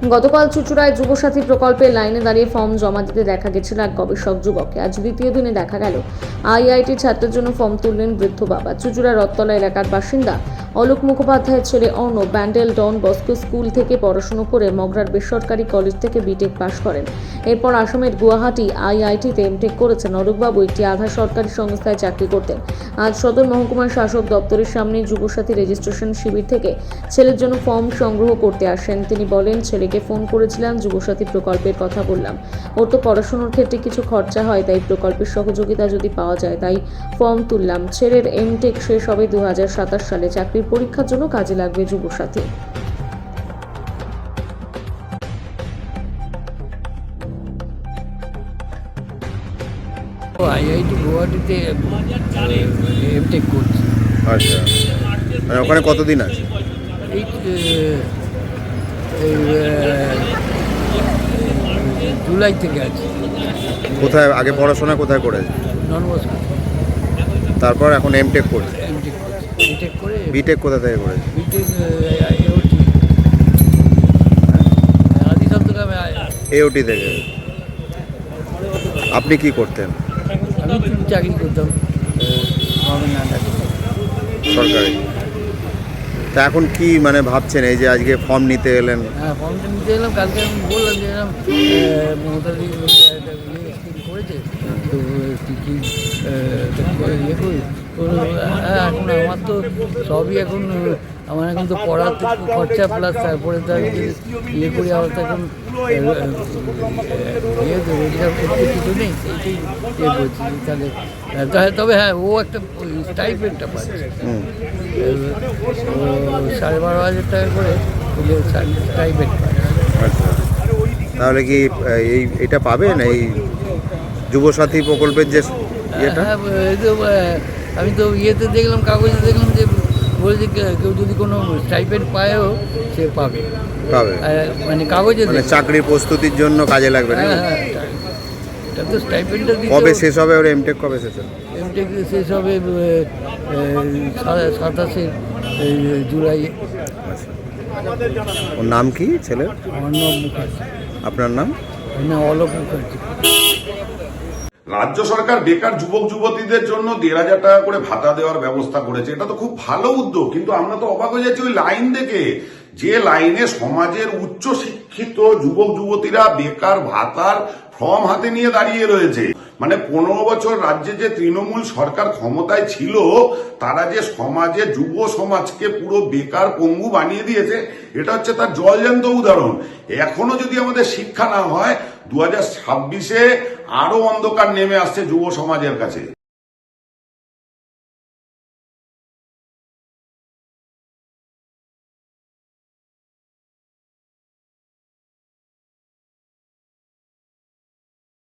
গতকাল চুঁচুড়ায় যুবসাথী প্রকল্পের লাইনে দাঁড়িয়ে ফর্ম জমা দিতে দেখা গেছিল এক গবেষক যুবককে। আজ দ্বিতীয় দিনে দেখা গেল আইআইটি ছাত্রের জন্য ফর্ম তুললেন বৃদ্ধ বাবা। চুঁচুড়া রথতলা এলাকার বাসিন্দা অলোক মুখোপাধ্যায়ের ছেলে Arnab Bandel Don Bosco school থেকে পড়াশোনা করে মগরার বেসরকারি কলেজ থেকে বিটেক পাশ করেন। এরপর আসামের গুয়াহাটি আইআইটিতে এমটেক করেছেন। অলোকবাবু একটি আধা সরকারি সংস্থায় চাকরি করতেন। আজ সদর মহকুমার শাসক দপ্তরের সামনে যুবসাথী রেজিস্ট্রেশন শিবির থেকে ছেলের জন্য ফর্ম সংগ্রহ করতে আসেন। তিনি বলেন, ছেলেকে ফোন করেছিলাম, যুবসাথী প্রকল্পের কথা বললাম। ওর তো পড়াশোনার ক্ষেত্রে কিছু খরচা হয়, তাই প্রকল্পের সহযোগিতা যদি পাওয়া যায় তাই ফর্ম তুললাম। ছেলের এমটেক শেষ হবে 2027 সালে। চাকরির পরীক্ষার জন্য কাজে লাগবে যুবসাথী। আইআইটি গুয়াহাটিতে এমটেক করছি। আচ্ছা, মানে ওখানে কতদিন আছে? এই জুলাই থেকে আছে। কোথায় আগে পড়াশোনা কোথায় করেছে? নন বস্কো। তারপর এখন এমটেক করছে। এমটেক করছি। বিটেক করে বিটেক কোথা থেকে করেছে? বিটেক এওটি আদি সপ্তগ্রামে। এওটি থেকে। আপনি কি করতেন? আমি চাকরি করতাম সরকারি। তা এখন কি মানে ভাবছেন এই যে আজকে ফর্ম নিতে এলেন? হ্যাঁ, ফর্মটা নিতে এলাম। কালকে আমি বললাম যে এরকম মমতাদি করেছে, তো কী ইয়ে করি। হ্যাঁ, এখন আমার তো সবই এখন আমার এখন তো পড়ার খরচা প্লাস তারপরে তো আমি ইয়ে করি। আবার তো এখন রোজগার করতে কিছু নেই, সেইটাই ইয়ে করছি। তাহলে তবে হ্যাঁ, ও একটা স্টাইপেন্ডটা পাচ্ছে। ও 12,500 টাকা করে স্টাইপেন্ড পাচ্ছে। আচ্ছা, তাহলে কি এটা পাবেন এই যুবসাথী প্রকল্পের যে ইয়েটা? হ্যাঁ, আমি তো ইয়েতে দেখলাম, কাগজে দেখলাম যে বলেছে কেউ যদি কোনো স্টাইপেন্ড পায়ও সে পাবে। মানে কাগজে মানে চাকরির প্রস্তুতির জন্য কাজে লাগবে না? হ্যাঁ, এটা তো স্টাইপেন্ডটা কবে শেষ হবে ওর এমটেক? কবে শেষ হবে? এমটেক শেষ হবে 27 জুলাই। আচ্ছা, ওর নাম কি ছেলের? অর্ণব মুখার্জি। আপনার নাম? না, অলোক মুখার্জি। রাজ্য সরকার বেকার যুবক যুবতীদের জন্য 1,500 টাকা করে ভাতা দেওয়ার ব্যবস্থা করেছে। এটা তো খুব ভালো উদ্যোগ, কিন্তু আমরা তো অবাক হয়ে যাচ্ছি ওই লাইন দেখে, যে লাইনে সমাজের উচ্চ শিক্ষিত যুবক যুবতীরা বেকার ভাতার ফর্ম হাতে নিয়ে দাঁড়িয়ে রয়েছে। মানে 15 বছর রাজ্যে যে তৃণমূল সরকার ক্ষমতায় ছিল, তারা যে সমাজে যুব সমাজকে পুরো বেকার পঙ্গু বানিয়ে দিয়েছে, এটা হচ্ছে তার জলজ্যান্ত উদাহরণ। এখনো যদি আমাদের শিক্ষা না হয়, 2026-এ আরো অন্ধকার নেমে আসছে যুব সমাজের কাছে।